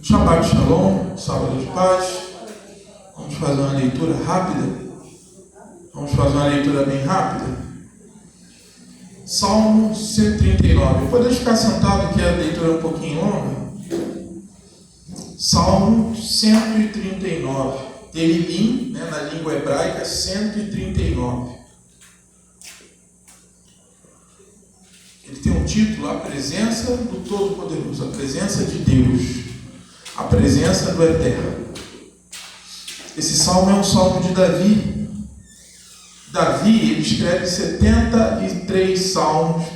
Shabbat Shalom, sábado de paz. Vamos fazer uma leitura rápida. Vamos fazer uma leitura bem rápida. Salmo 139. Pode ficar sentado que a leitura é um pouquinho longa. Salmo 139. Tehilim, na língua hebraica, 139. Ele tem um título, a presença do Todo-Poderoso, a presença de Deus, a presença do Eterno. Esse salmo é um salmo de Davi. Davi, ele escreve 73 salmos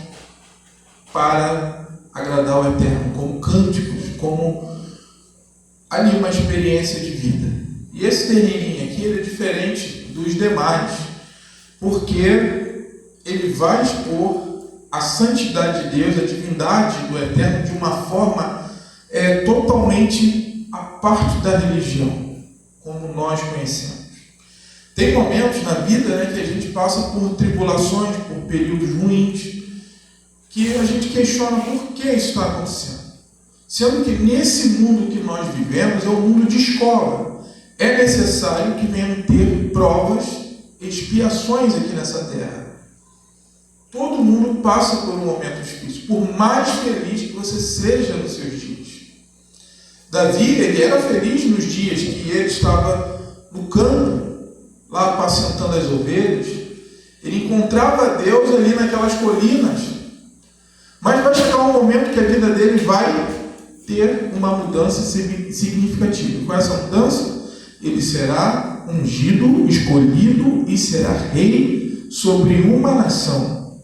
para agradar o Eterno, como cânticos, como ali uma experiência de vida. E esse terreninho aqui, ele é diferente dos demais, porque ele vai expor a santidade de Deus, a divindade do Eterno, de uma forma totalmente à parte da religião, como nós conhecemos. Tem momentos na vida que a gente passa por tribulações, por períodos ruins, que a gente questiona por que isso está acontecendo. Sendo que nesse mundo que nós vivemos é um mundo de escola. É necessário que venham ter provas, expiações aqui nessa terra. Todo mundo passa por um momento difícil, por mais feliz que você seja nos seus dias. Davi, ele era feliz nos dias que ele estava no campo, lá apacentando as ovelhas. Ele encontrava Deus ali naquelas colinas. Mas vai chegar um momento que a vida dele vai ter uma mudança significativa. Com essa mudança, ele será ungido, escolhido e será rei sobre uma nação.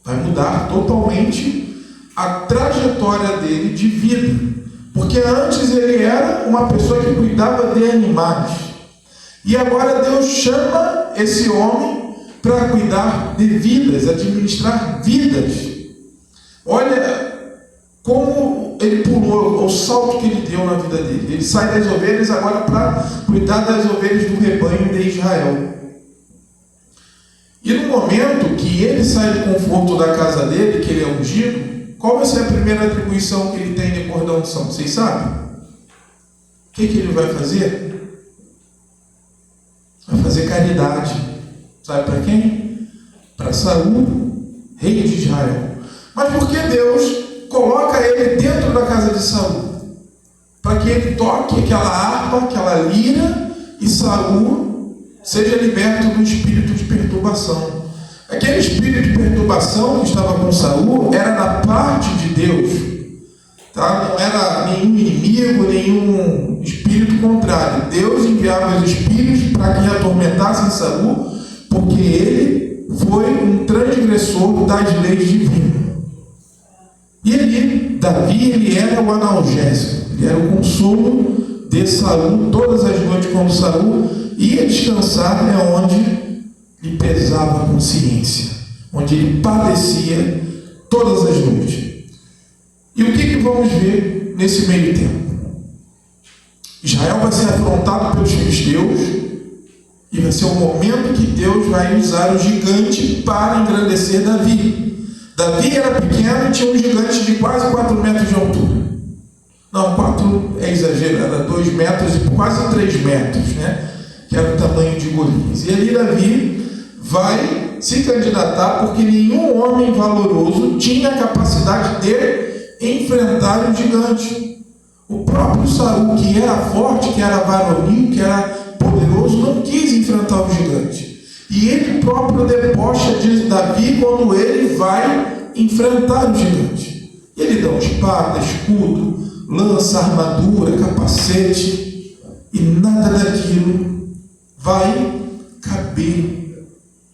Vai mudar totalmente a trajetória dele de vida. Porque antes ele era uma pessoa que cuidava de animais. E agora Deus chama esse homem para cuidar de vidas, administrar vidas. Olha como ele pulou, o salto que ele deu na vida dele. Ele sai das ovelhas agora para cuidar das ovelhas do rebanho de Israel. E no momento que ele sai do conforto da casa dele, que ele é ungido, qual vai ser a primeira atribuição que ele tem depois da unção? Vocês sabem? O que ele vai fazer? Vai fazer caridade. Sabe para quem? Para Saul, rei de Israel. Mas por que Deus coloca ele dentro da casa de Saul? Para que ele toque aquela harpa, aquela lira, e Saul seja liberto do espírito de perturbação. Aquele espírito de perturbação que estava com Saul era da parte de Deus, tá? Não era nenhum inimigo, nenhum espírito contrário. Deus enviava os espíritos para que atormentassem Saul, porque ele foi um transgressor das leis divinas. E ele, Davi, ele era o analgésico, ele era o consolo de Saul. Todas as noites, quando Saul ia descansar, é onde lhe pesava a consciência, onde ele padecia todas as noites. E o que vamos ver nesse meio tempo? Israel vai ser afrontado pelos filisteus e vai ser o momento que Deus vai usar o gigante para engrandecer Davi. Davi era pequeno e tinha um gigante de quase 4 metros de altura. Não, 4 é exagero, era 2 metros e quase 3 metros, que era o tamanho de Golias. E ali Davi vai se candidatar porque nenhum homem valoroso tinha a capacidade de enfrentar o gigante. O próprio Saul, que era forte, que era varonil, que era poderoso, não quis enfrentar o gigante. E ele próprio debocha de Davi quando ele vai enfrentar o gigante. Ele dá uma espada, escudo, lança, armadura, capacete, e nada daquilo vai caber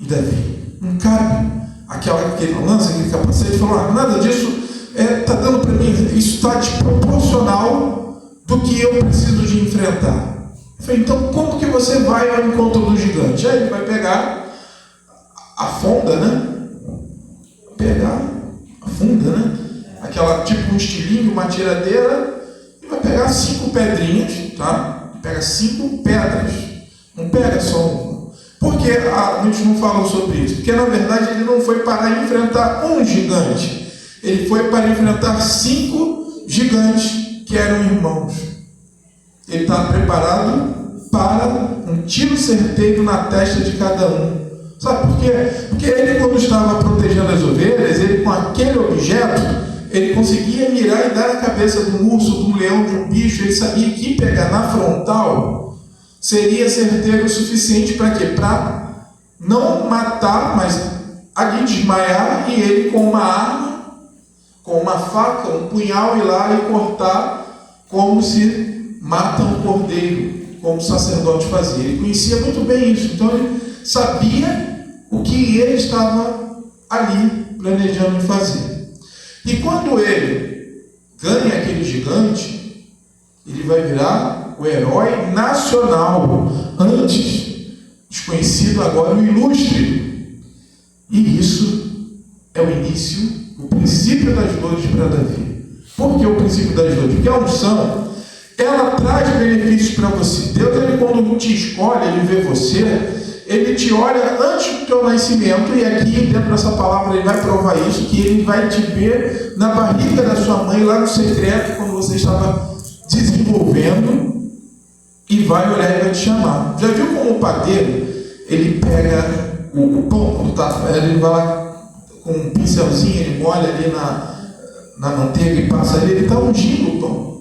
em Davi. Não cabe aquele lança, aquele capacete. Ele falou: nada disso está dando para mim, isso está desproporcional do que eu preciso de enfrentar. Eu falei: então como que você vai ao encontro do gigante? Aí ele vai pegar a funda, aquela tipo um estilingue, uma tiradeira, e vai pegar 5 pedrinhas, tá? Pega 5 pedras, não pega só uma. Por que a gente não falou sobre isso? Porque na verdade ele não foi para enfrentar um gigante, ele foi para enfrentar 5 gigantes que eram irmãos. Ele estava preparado para um tiro certeiro na testa de cada um. Sabe por quê? Porque ele, quando estava protegendo as ovelhas, ele, com aquele objeto, ele conseguia mirar e dar na cabeça de um urso, de um leão, de um bicho. Ele sabia que pegar na frontal seria certeiro o suficiente para quê? Para não matar, mas ali desmaiar, e ele com uma arma, com uma faca, um punhal, ir lá e cortar, como se mata um cordeiro, como o sacerdote fazia. Ele conhecia muito bem isso, então ele sabia o que ele estava ali planejando fazer. E quando ele ganha aquele gigante, ele vai virar o herói nacional, antes desconhecido, agora o ilustre. E isso é o início, o princípio das dores para Davi. Por que o princípio das dores? Porque a unção, ela traz benefícios para você. Deus, ele, quando te escolhe, ele vê você, ele te olha antes do teu nascimento, e aqui dentro dessa palavra ele vai provar isso, que ele vai te ver na barriga da sua mãe, lá no secreto, quando você estava desenvolvendo, e vai olhar e vai te chamar. Já viu como o padeiro, ele pega o pão, quando está, ele vai lá com um pincelzinho, ele molha ali na manteiga e passa ali, ele está ungindo o pão.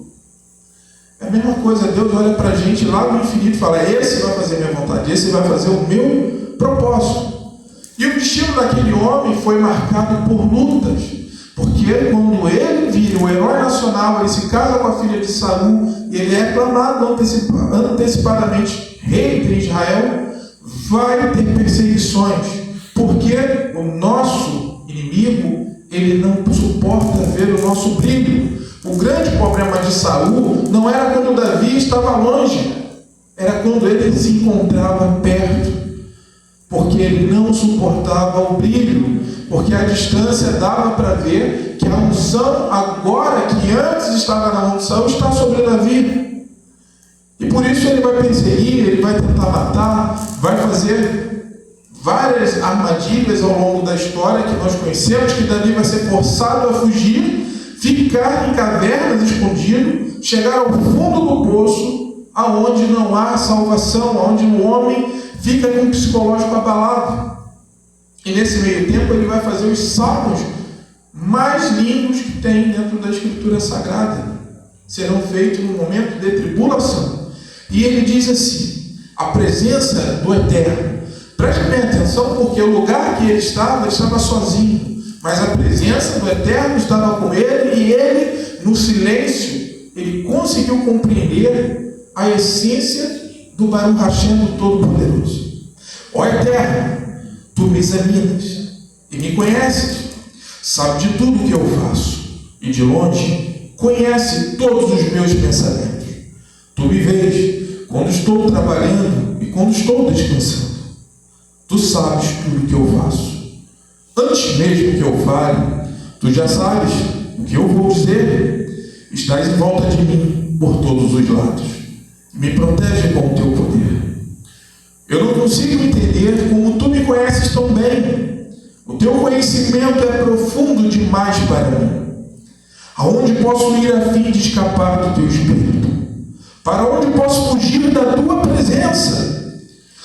É a mesma coisa, Deus olha para a gente lá no infinito e fala: esse vai fazer minha vontade, esse vai fazer o meu propósito. E o destino daquele homem foi marcado por lutas, porque quando ele vira o herói nacional, ele se casa com a filha de Saul, ele é aclamado antecipadamente rei de Israel, vai ter perseguições, porque o nosso inimigo, ele não suporta ver o nosso brilho. O grande problema de Saul não era quando Davi estava longe, era quando ele se encontrava perto, porque ele não suportava o brilho, porque a distância dava para ver que a unção, agora que antes estava na mão de Saul, está sobre Davi. E por isso ele vai perseguir, ele vai tentar matar, vai fazer várias armadilhas ao longo da história que nós conhecemos, que Davi vai ser forçado a fugir, ficar em cavernas escondido, chegar ao fundo do poço, aonde não há salvação, aonde o homem fica com o psicológico abalado. E nesse meio tempo ele vai fazer os salmos mais lindos que tem dentro da Escritura Sagrada. Serão feitos no momento de tribulação. E ele diz assim: a presença do Eterno. Preste bem atenção, porque o lugar que ele estava sozinho. Mas a presença do Eterno estava com ele, e ele, no silêncio, ele conseguiu compreender a essência do Baruch Hashem, do Todo-Poderoso. Ó Eterno, tu me examinas e me conheces, sabe de tudo que eu faço, e de longe conhece todos os meus pensamentos. Tu me vês quando estou trabalhando e quando estou descansando. Tu sabes tudo que eu faço. Antes mesmo que eu fale, tu já sabes o que eu vou dizer. Estás em volta de mim por todos os lados. Me protege com o teu poder. Eu não consigo entender como tu me conheces tão bem. O teu conhecimento é profundo demais para mim. Aonde posso ir a fim de escapar do teu espírito? Para onde posso fugir da tua presença?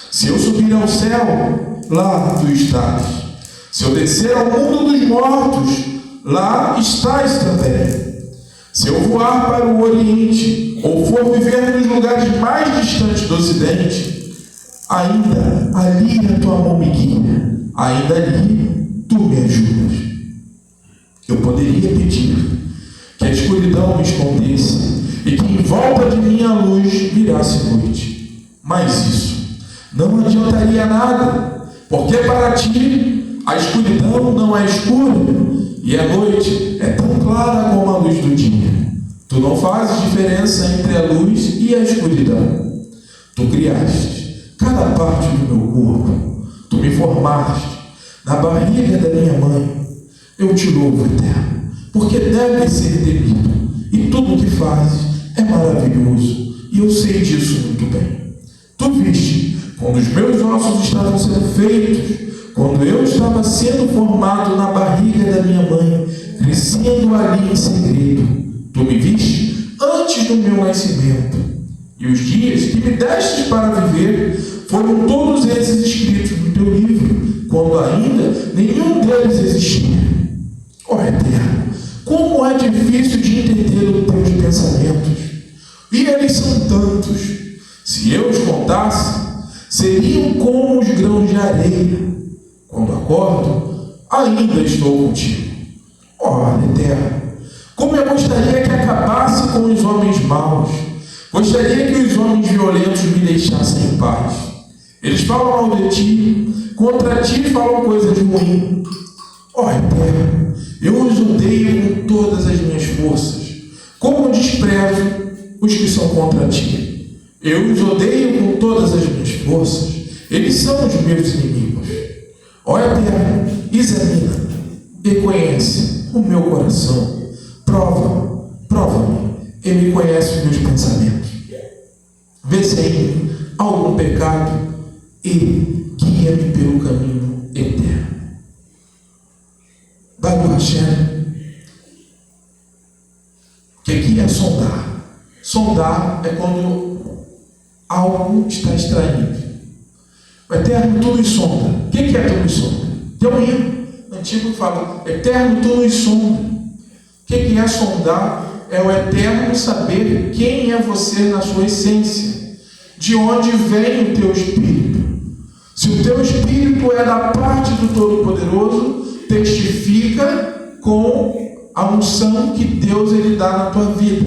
Se eu subir ao céu, lá tu estás. Se eu descer ao mundo dos mortos, lá estás também. Se eu voar para o Oriente, ou for viver nos lugares mais distantes do Ocidente, ainda ali a tua mão me guia, ainda ali tu me ajudas. Eu poderia pedir que a escuridão me escondesse, e que em volta de mim a luz virasse noite. Mas isso não adiantaria nada, porque para ti a escuridão não é escura, e a noite é tão clara como a luz do dia. Tu não fazes diferença entre a luz e a escuridão. Tu criaste cada parte do meu corpo. Tu me formaste na barriga da minha mãe. Eu te louvo, Eterno, porque deve ser temido, e tudo o que fazes é maravilhoso, e eu sei disso muito bem. Tu viste quando os meus ossos estavam sendo feitos, quando eu estava sendo formado na barriga da minha mãe, crescendo ali em segredo. Tu me viste antes do meu nascimento, e os dias que me destes para viver foram todos esses escritos no teu livro, quando ainda nenhum deles existia. Ó Eterno, como é difícil de entender os teus pensamentos, e eles são tantos. Se eu os contasse, seriam como os grãos de areia. Quando acordo, ainda estou contigo. Ó Eterno, como eu gostaria que acabasse com os homens maus. Gostaria que os homens violentos me deixassem em paz. Eles falam mal de ti, contra ti falam coisas ruins. Ó Eterno, eu os odeio com todas as minhas forças, como desprezo os que são contra ti. Eu os odeio com todas as minhas forças, eles são os meus inimigos. Ó Eterno, examina e conhece o meu coração. Prova-me e me conhece os meus pensamentos. Vê se em mim há algum pecado e guia-me pelo caminho eterno. Baruch Hashem. O que é sondar? Sondar é quando algo está extraído. O Eterno, tu nos sonda. O que é tu nos sonda? Tem um hino antigo que fala: Eterno, tu nos sonda. O que é sondar? É o Eterno saber quem é você na sua essência, de onde vem o teu espírito. Se o teu espírito é da parte do Todo-Poderoso, testifica com a unção que Deus ele dá na tua vida.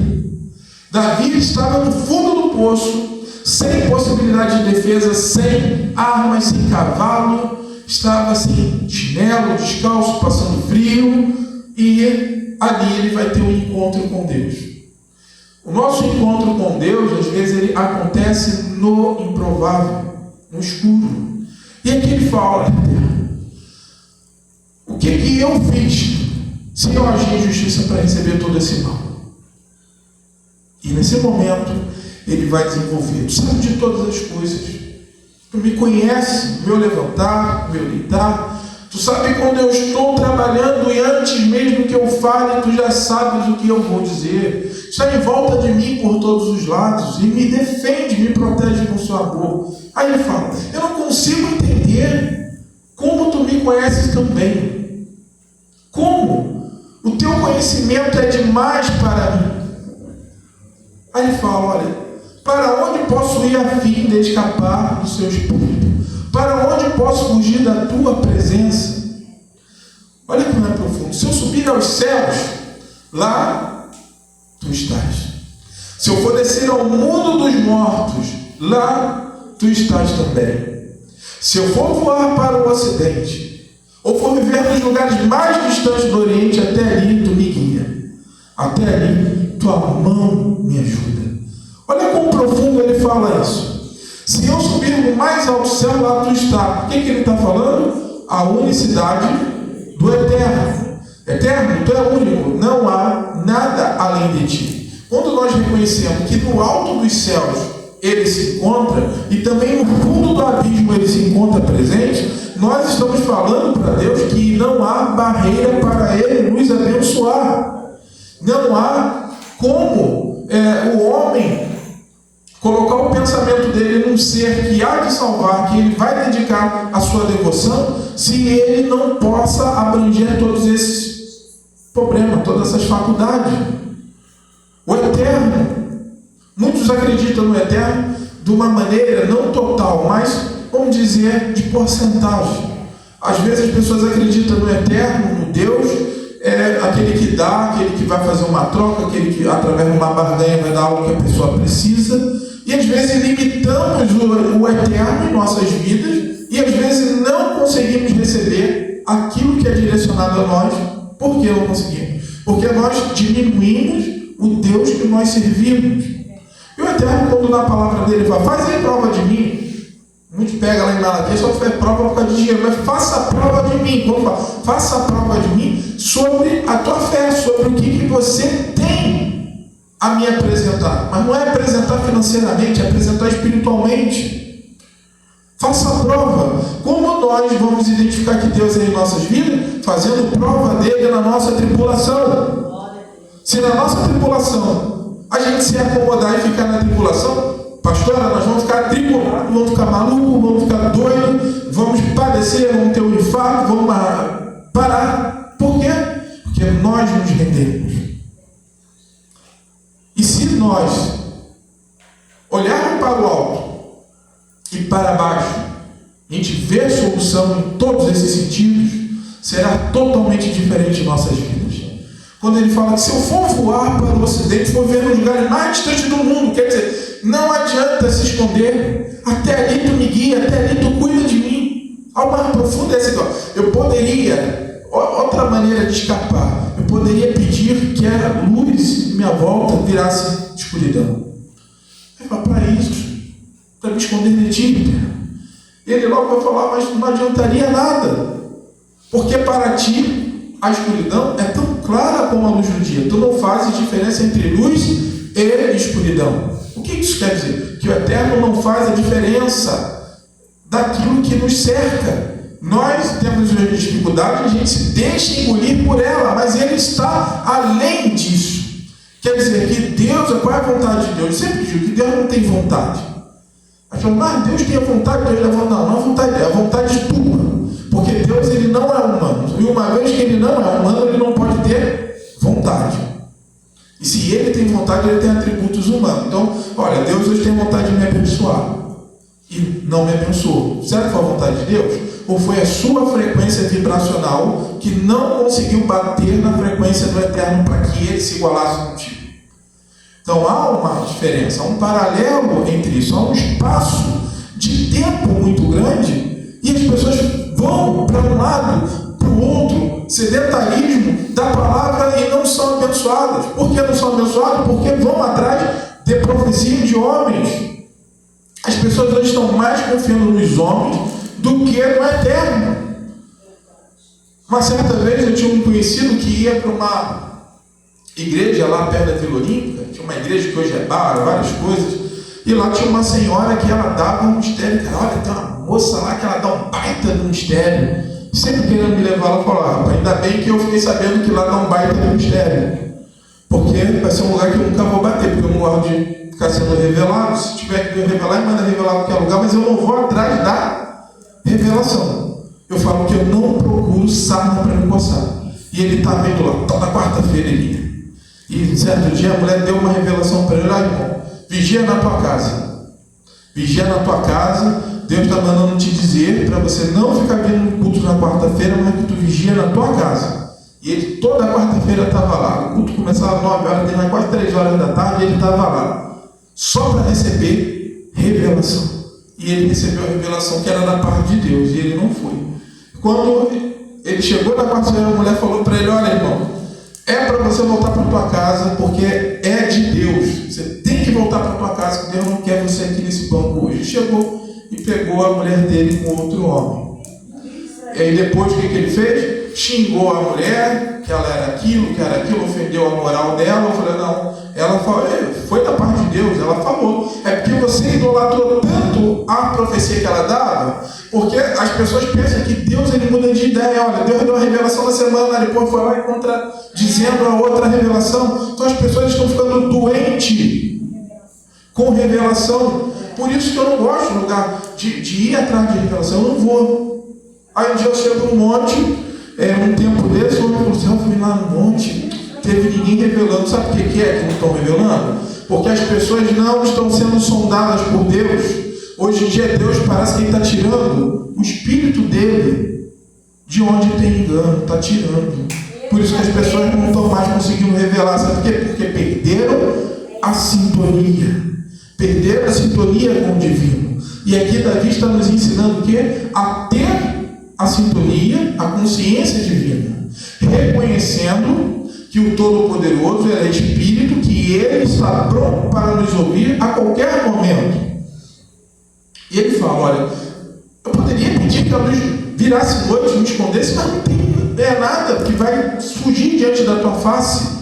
Davi estava no fundo do poço, sem possibilidade de defesa, sem armas, sem cavalo, estava sem chinelo, descalço, passando frio, e ali ele vai ter um encontro com Deus. O nosso encontro com Deus, às vezes, ele acontece no improvável, no escuro. E aqui ele fala: o que eu fiz se eu agir em justiça para receber todo esse mal? E nesse momento, ele vai desenvolver: tu sabe de todas as coisas, tu me conhece, meu levantar, meu deitar, tu sabe quando eu estou trabalhando e antes mesmo que eu fale, tu já sabes o que eu vou dizer. Está em volta de mim por todos os lados e me defende, me protege com seu amor. Aí ele fala: eu não consigo entender como tu me conheces tão bem. Como? O teu conhecimento é demais para mim. Aí ele fala: olha, para onde posso ir a fim de escapar do seu espírito? Para onde posso fugir da tua presença? Olha como é profundo. Se eu subir aos céus, lá tu estás. Se eu for descer ao mundo dos mortos, lá tu estás também. Se eu for voar para o ocidente, ou for viver nos lugares mais distantes do oriente, até ali tu me guia. Até ali tua mão me ajuda. Olha quão profundo ele fala isso. Se eu subir no mais alto céu, lá tu está. O que ele está falando? A unicidade do Eterno. Eterno, tu é único, não há nada além de ti. Quando nós reconhecemos que no alto dos céus ele se encontra, e também no fundo do abismo ele se encontra presente, nós estamos falando para Deus que não há barreira para ele nos abençoar. Não há como o homem colocar o pensamento dele num ser que há de salvar, que ele vai dedicar a sua devoção, se ele não possa abranger todos esses problemas, todas essas faculdades. O Eterno, muitos acreditam no Eterno de uma maneira não total, mas, vamos dizer, de porcentagem. Às vezes as pessoas acreditam no Eterno, no Deus, aquele que dá, aquele que vai fazer uma troca, aquele que através de uma barganha vai dar algo que a pessoa precisa. E às vezes limitamos o Eterno em nossas vidas e às vezes não conseguimos receber aquilo que é direcionado a nós. Por que não conseguimos? Porque nós diminuímos o Deus que nós servimos. E o Eterno, quando na palavra dele fala: faz aí prova de mim. Muitos pegam lá em Malaquias, só faz prova por causa de dinheiro, mas faça a prova de mim. Quando fala, faça a prova de mim sobre a tua fé, sobre o que você tem a me apresentar. Mas não é apresentar financeiramente, é apresentar espiritualmente. Faça a prova. Como nós vamos identificar que Deus é em nossas vidas? Fazendo prova dele na nossa tribulação. Se na nossa tribulação a gente se acomodar e ficar na tribulação? Pastora, nós vamos ficar atribulados, vamos ficar malucos, vamos ficar doidos, vamos padecer, vamos ter um infarto, vamos parar. Por quê? Porque nós nos rendemos. E se nós olharmos para o alto e para baixo, a gente vê a solução em todos esses sentidos, será totalmente diferente em nossas vidas. Quando ele fala que se eu for voar para o ocidente, for ver nos lugares mais distantes do mundo, quer dizer, não adianta se esconder, até ali tu me guia, até ali tu cuida de mim. Ao mais profundo é assim, eu poderia, outra maneira de escapar, eu poderia pedir que a luz em minha volta virasse escuridão. Ele fala, para isso, para me esconder de ti, ele logo vai falar, mas não adiantaria nada, porque para ti a escuridão é tão clara como a luz do dia. Tu não fazes diferença entre luz e escuridão. O que isso quer dizer? Que o Eterno não faz a diferença daquilo que nos cerca. Nós temos dificuldade, a gente se deixa engolir por ela, mas ele está além disso. Quer dizer que Deus, qual é a vontade de Deus? Eu sempre digo que Deus não tem vontade. Aí fala, mas Deus tem a vontade, Deus leva. Não a vontade dele, é a vontade tua. Porque Deus, ele não é humano. E uma vez que ele não é humano, ele não pode ter vontade. E se ele tem vontade, ele tem atributos humanos. Então, olha, Deus hoje tem vontade de me abençoar. E não me abençoou. Será que foi a vontade de Deus? Ou foi a sua frequência vibracional que não conseguiu bater na frequência do Eterno para que ele se igualasse contigo? Então há uma diferença, há um paralelo entre isso, há um espaço de tempo muito grande e as pessoas vão para um lado, para o outro, sedentarismo da palavra e não são abençoadas. Por que não são abençoadas? Porque vão atrás de profecia de homens. As pessoas hoje estão mais confiando nos homens do que no Eterno. Uma certa vez eu tinha um conhecido que ia para uma igreja lá perto da Vila Olímpica, tinha uma igreja que hoje é bar, várias coisas, e lá tinha uma senhora que ela dava um mistério. Cara, olha, tem uma moça lá que ela dá um baita de um mistério. Sempre querendo me levar, ela falou, rapaz, ainda bem que eu fiquei sabendo que lá dá um baita de um mistério, porque vai ser um lugar que eu nunca vou bater, porque eu não gosto de ficar sendo revelado. Se tiver que revelar, manda revelar em qualquer lugar, mas eu não vou atrás da revelação. Eu falo que eu não procuro sarna para me coçar. E ele está vendo lá, toda quarta-feira ele ia. E certo dia a mulher deu uma revelação para ele, irmão, vigia na tua casa. Vigia na tua casa, Deus está mandando te dizer para você não ficar vindo no culto na quarta-feira, mas que tu vigia na tua casa. E ele toda quarta-feira estava lá. O culto começava às 9 horas, terminava quase 3 horas da tarde, e ele estava lá. Só para receber revelação. E ele recebeu a revelação que era da parte de Deus, e ele não foi. Quando ele chegou na quarta-feira, a mulher falou para ele, olha, irmão, é para você voltar para tua casa, porque é de Deus. Você tem que voltar para tua casa, que Deus não quer você aqui nesse banco hoje. Ele chegou e pegou a mulher dele com outro homem. E aí depois o que ele fez? Xingou a mulher, que ela era aquilo, ofendeu a moral dela. Eu falei, não, ela falou, foi da parte de Deus, ela falou. É porque você idolatrou tanto a profecia que ela dava, porque as pessoas pensam que Deus ele muda de ideia. Olha, Deus deu uma revelação na semana, depois foi lá e contradizendo a outra revelação. Então as pessoas estão ficando doentes com revelação. Por isso que eu não gosto do lugar de ir atrás de revelação, eu não vou. Aí um dia eu chego num monte, um tempo desse, eu olho para o céu, fui lá no monte, teve ninguém revelando. Sabe o que é que não estão revelando? Porque as pessoas não estão sendo sondadas por Deus. Hoje em dia Deus parece que Ele está tirando o espírito dele de onde tem engano, está tirando. Por isso que as pessoas não estão mais conseguindo revelar. Sabe por quê? Porque perderam a sintonia. Perderam a sintonia com o divino. E aqui Davi está nos ensinando o quê? A ter a sintonia, a consciência divina. Reconhecendo que o Todo-Poderoso é Espírito, que Ele está pronto para nos ouvir a qualquer momento. E ele fala, olha, eu poderia pedir que a luz virasse noite, me escondesse, mas não tem nada que vai fugir diante da tua face.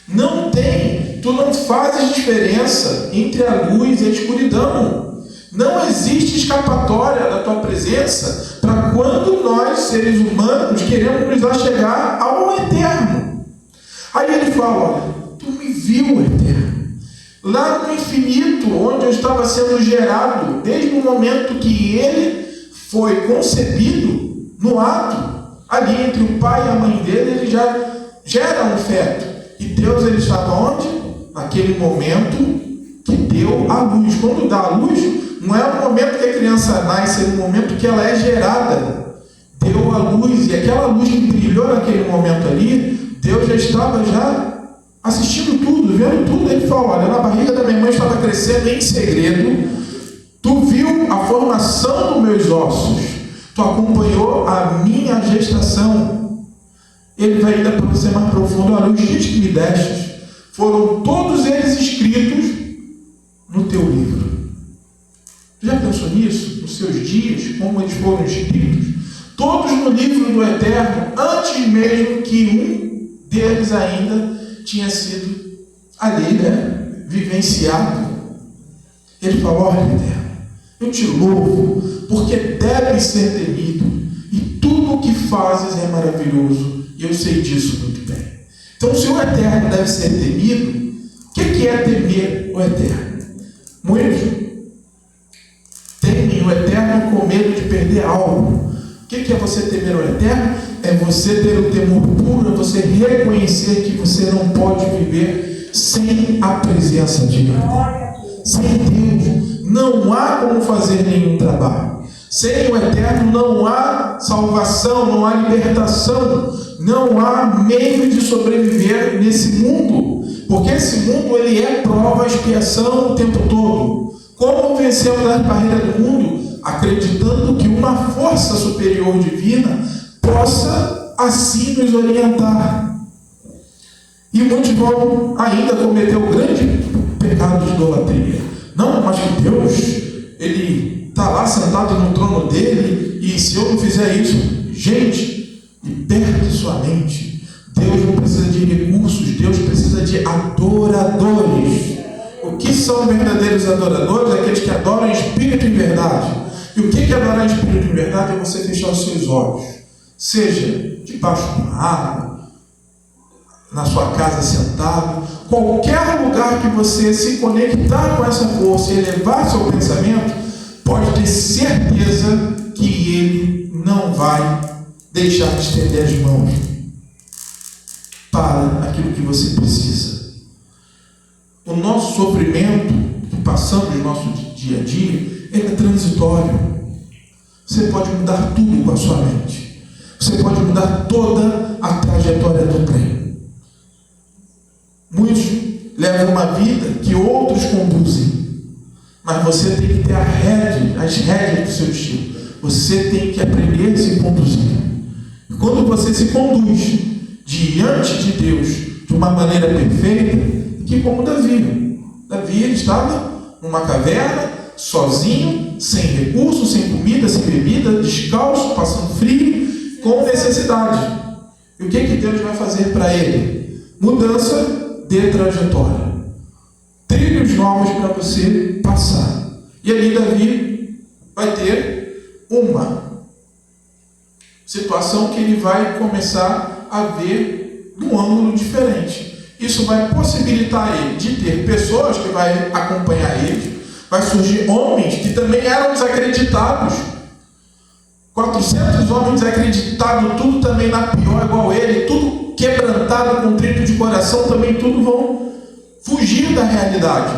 Não tem. Tu não fazes diferença entre a luz e a escuridão. Não existe escapatória da tua presença para quando nós, seres humanos, queremos nos achegar ao Eterno. Aí ele fala, olha, tu me viu, Eterno. lá no infinito, onde eu estava sendo gerado, desde o momento que ele foi concebido, no ato, ali entre o pai e a mãe dele, ele já gera um feto. E Deus, ele estava onde? Naquele momento que deu a luz. Quando dá a luz, não é o momento que a criança nasce, é o momento que ela é gerada. Deu a luz, e aquela luz que brilhou naquele momento ali, Deus já estava assistindo tudo, vendo tudo. Ele falou: olha, na barriga da minha mãe estava crescendo em segredo, tu viu a formação dos meus ossos, tu acompanhou a minha gestação. Ele vai ainda para ser mais profundo: olha, os dias que me destes, foram todos eles escritos no teu livro. Já pensou nisso? Nos seus dias, como eles foram escritos? Todos no livro do Eterno, antes mesmo que um deles ainda tinha sido ali, vivenciado. Ele falou: olha, Eterno, eu te louvo, porque deves ser temido, e tudo o que fazes é maravilhoso, e eu sei disso muito bem. Então, se o Eterno deve ser temido, o que é temer o Eterno? Muitos temem o Eterno com medo de perder algo. O que é você temer o Eterno? É você ter o temor puro, é você reconhecer que você não pode viver sem a presença de Deus. Sem Deus não há como fazer nenhum trabalho. Sem o Eterno não há salvação, não há libertação, não há meio de sobreviver nesse mundo, porque esse mundo ele é prova, expiação o tempo todo. Como vencemos as barreiras do mundo? Acreditando que uma força superior divina possa assim nos orientar. E muitos vão ainda cometer o grande pecado de idolatria. Não, mas que Deus, ele está lá sentado no trono dele, e se eu não fizer isso, gente, liberte sua mente. Deus não precisa de recursos, Deus precisa de adoradores. O que são verdadeiros adoradores? Aqueles que adoram em espírito e verdade. E o que é adorar em espírito e verdade? É você fechar os seus olhos, seja debaixo de uma árvore, na sua casa sentado, qualquer lugar que você se conectar com essa força e elevar seu pensamento, pode ter certeza que ele não vai deixar de estender as mãos para aquilo que você precisa. O nosso sofrimento que passamos no nosso dia a dia, ele é transitório. Você pode mudar tudo com a sua mente. Você pode mudar toda a trajetória do trem. Muitos levam uma vida que outros conduzem, mas você tem que ter as rédeas do seu destino. Você tem que aprender a se conduzir. E quando você se conduz diante de Deus de uma maneira perfeita, que como Davi. Davi, ele estava numa caverna, sozinho, sem recursos, sem comida, sem bebida, descalço, passando frio, com necessidade. E o que Deus vai fazer para ele? Mudança de trajetória. Trilhos novos para você passar. E ali Davi vai ter uma situação que ele vai começar a ver num ângulo diferente. Isso vai possibilitar ele de ter pessoas que vão acompanhar ele. Vai surgir homens que também eram desacreditados. 400 homens desacreditados, tudo também na pior, igual ele, tudo quebrantado, contrito de coração, também tudo vão fugir da realidade.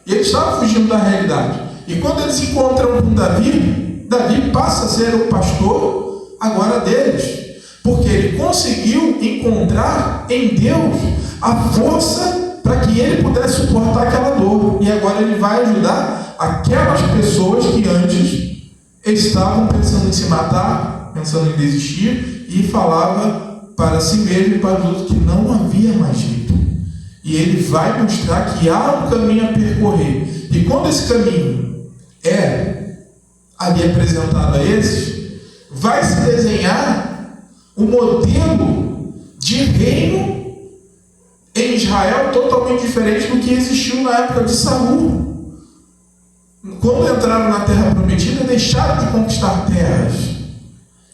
E eles estavam fugindo da realidade. E quando eles se encontram com Davi, Davi passa a ser o pastor agora deles. Porque ele conseguiu encontrar em Deus a força para que ele pudesse suportar aquela dor. E agora ele vai ajudar aquelas pessoas que antes estavam pensando em se matar, pensando em desistir, e falava para si mesmo e para os outros que não havia mais jeito. E ele vai mostrar que há um caminho a percorrer. E quando esse caminho é ali apresentado a esses, vai se desenhar o modelo de reino em Israel totalmente diferente do que existiu na época de Saul. Quando entraram na terra prometida, deixaram de conquistar terras.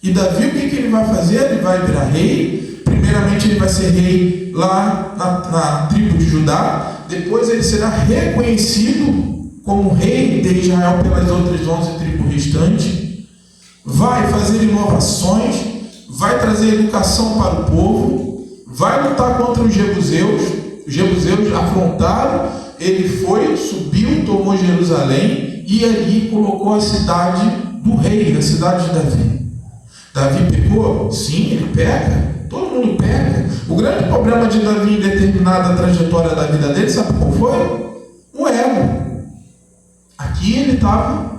E Davi, o que ele vai fazer? Ele vai virar rei. Primeiramente ele vai ser rei lá na tribo de Judá. depois ele será reconhecido como rei de Israel pelas outras 11 tribos restantes, vai fazer inovações, vai trazer educação para o povo, vai lutar contra os jebuseus. Os jebuseus afrontaram, ele foi, subiu, tomou Jerusalém e ali colocou a cidade do rei, a cidade de Davi. Davi pecou? Sim, ele peca. Todo mundo peca. O grande problema de Davi em determinada trajetória da vida dele, sabe qual foi? O ego. Aqui ele estava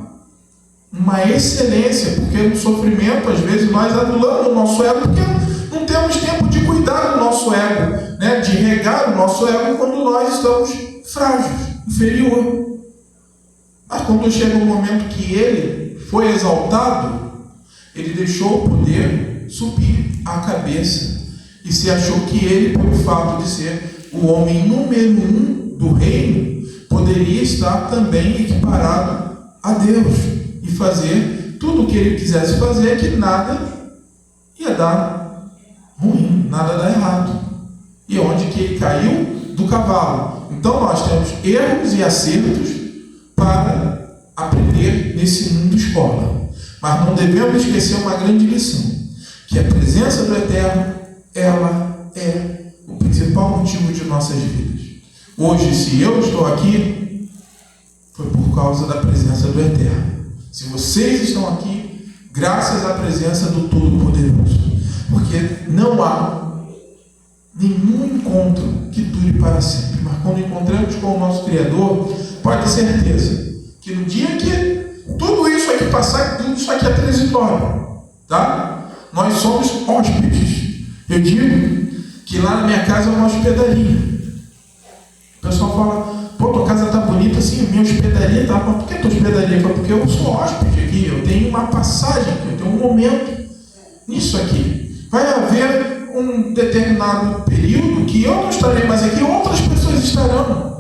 uma excelência, porque no sofrimento, às vezes, nós adulamos o nosso ego, porque não temos tempo de cuidar do nosso ego, né? De regar o nosso ego quando nós estamos frágeis, inferior. Mas quando chega um momento que ele foi exaltado, ele deixou o poder subir a cabeça e se achou que ele, pelo fato de ser o homem número 1 do reino, poderia estar também equiparado a Deus e fazer tudo o que ele quisesse fazer, que nada ia dar ruim, nada dar errado. E onde que ele caiu? Do cavalo. Então nós temos erros e acertos para aprender nesse mundo escola. Mas não devemos esquecer uma grande lição, que a presença do Eterno, ela é o principal motivo de nossas vidas. Hoje, se eu estou aqui, foi por causa da presença do Eterno. Se vocês estão aqui, graças à presença do Todo-Poderoso. Porque não há nenhum encontro que dure para sempre. Mas quando encontramos com o nosso Criador, pode ter certeza que no dia que tudo isso aqui passar, tudo isso aqui é transitório, tá? Nós somos hóspedes. Eu digo que lá na minha casa é uma hospedaria. O pessoal fala, pô, tua casa tá bonita assim, minha hospedaria tá. Mas por que tua hospedaria? Porque eu sou hóspede aqui, eu tenho uma passagem, eu tenho um momento nisso aqui. Vai haver um determinado período que eu não estarei mais aqui, outras pessoas estarão.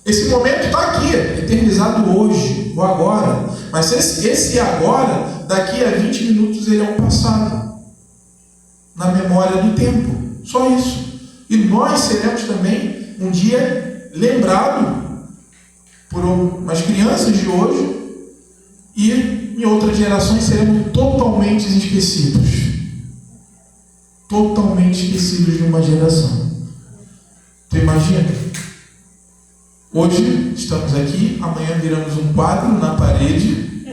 Esse momento está aqui, eternizado hoje, ou agora. Mas esse agora, daqui a 20 minutos, ele é um passado. Na memória do tempo. Só isso. E nós seremos também, um dia, lembrados por umas crianças de hoje, e em outras gerações seremos totalmente esquecidos. Totalmente esquecidos de uma geração. Tu imagina? Hoje estamos aqui, amanhã viramos um quadro na parede,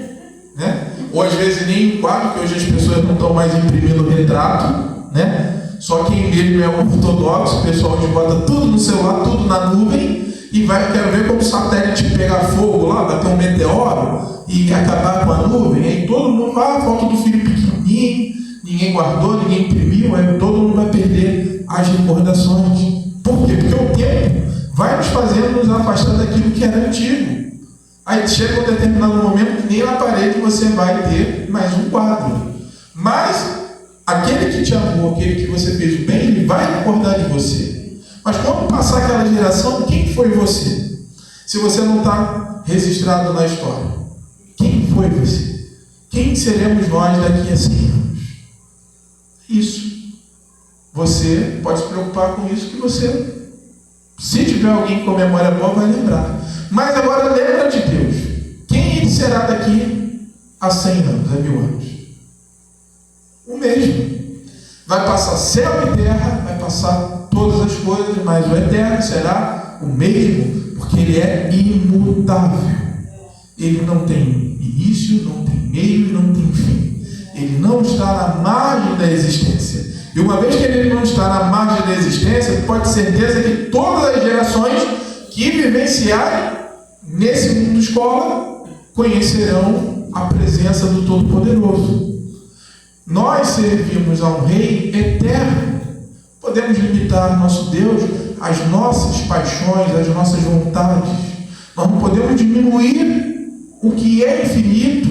né? Ou às vezes nem um quadro, porque hoje as pessoas não estão mais imprimindo retrato, né? Só quem mesmo é ortodoxo, o pessoal hoje bota tudo no celular, tudo na nuvem, e quero ver como o satélite pegar fogo lá, vai ter um meteoro e acabar com a nuvem, aí todo mundo vai, foto do filho pequenininho, ninguém guardou, ninguém imprimiu, aí todo mundo vai perder as recordações. Por quê? Porque o tempo vai nos fazendo nos afastar daquilo que era antigo. Aí chega um determinado momento que nem na parede você vai ter mais um quadro. Mas aquele que te amou, aquele que você fez o bem, ele vai recordar de você. Mas quando passar aquela geração, quem foi você? Se você não está registrado na história, quem foi você? Quem seremos nós daqui a 100 anos? Isso. Você pode se preocupar com isso, que você, se tiver alguém com memória boa, vai lembrar. Mas agora lembra de Deus. Quem ele será daqui a 100 anos, a 1000 anos? O mesmo. Vai passar céu e terra, vai passar todas as coisas, mas o Eterno será o mesmo, porque ele é imutável. Ele não tem início, não tem meio e não tem fim. Ele não está na margem da existência. E uma vez que ele não está na margem da existência, pode ter certeza que todas as gerações que vivenciarem nesse mundo escola conhecerão a presença do Todo-Poderoso. Nós servimos a um Rei eterno. Podemos limitar nosso Deus às nossas paixões, às nossas vontades. Nós não podemos diminuir o que é infinito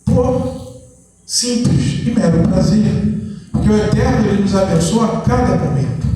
por simples e mero prazer. Porque o Eterno, ele nos abençoa a cada momento.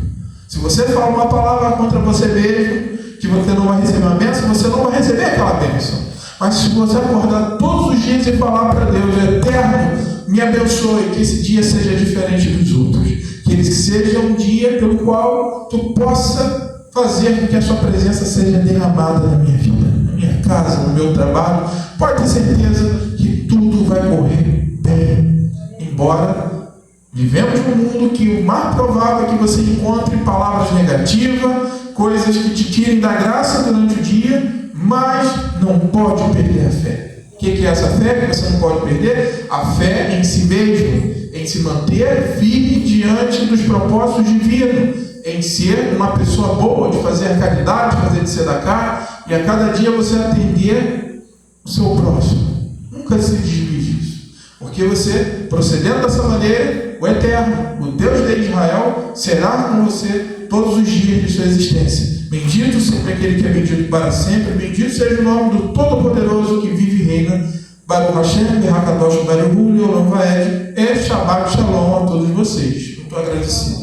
Se você fala uma palavra contra você mesmo, que você não vai receber uma bênção, você não vai receber aquela bênção. Mas se você acordar todos os dias e falar para Deus, Eterno, me abençoe, que esse dia seja diferente dos outros. Que ele seja um dia pelo qual tu possa fazer com que a sua presença seja derramada na minha vida, na minha casa, no meu trabalho. Pode ter certeza que tudo vai correr bem. Embora vivemos num mundo que o mais provável é que você encontre palavras negativas, coisas que te tirem da graça durante o dia, mas não pode perder a fé. O que é essa fé que você não pode perder? A fé em si mesmo, em se manter firme diante dos propósitos divinos, em ser uma pessoa boa, de fazer a caridade, de fazer de sedacá, e a cada dia você atender o seu próximo. Nunca se desvie disso, porque você, procedendo dessa maneira, o Eterno, o Deus de Israel, será com você todos os dias de sua existência. Bendito seja aquele que é bendito para sempre, bendito seja o nome do Todo-Poderoso que vive e reina. Baruch Hashem, Berakadosh, Baruch Leolam Vaed, Shabbat Shalom a todos vocês. Muito agradecido.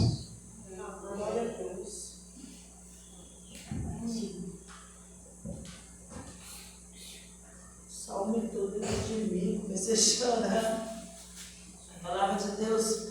Só aumentou dentro de mim, comecei a chorar. A palavra de Deus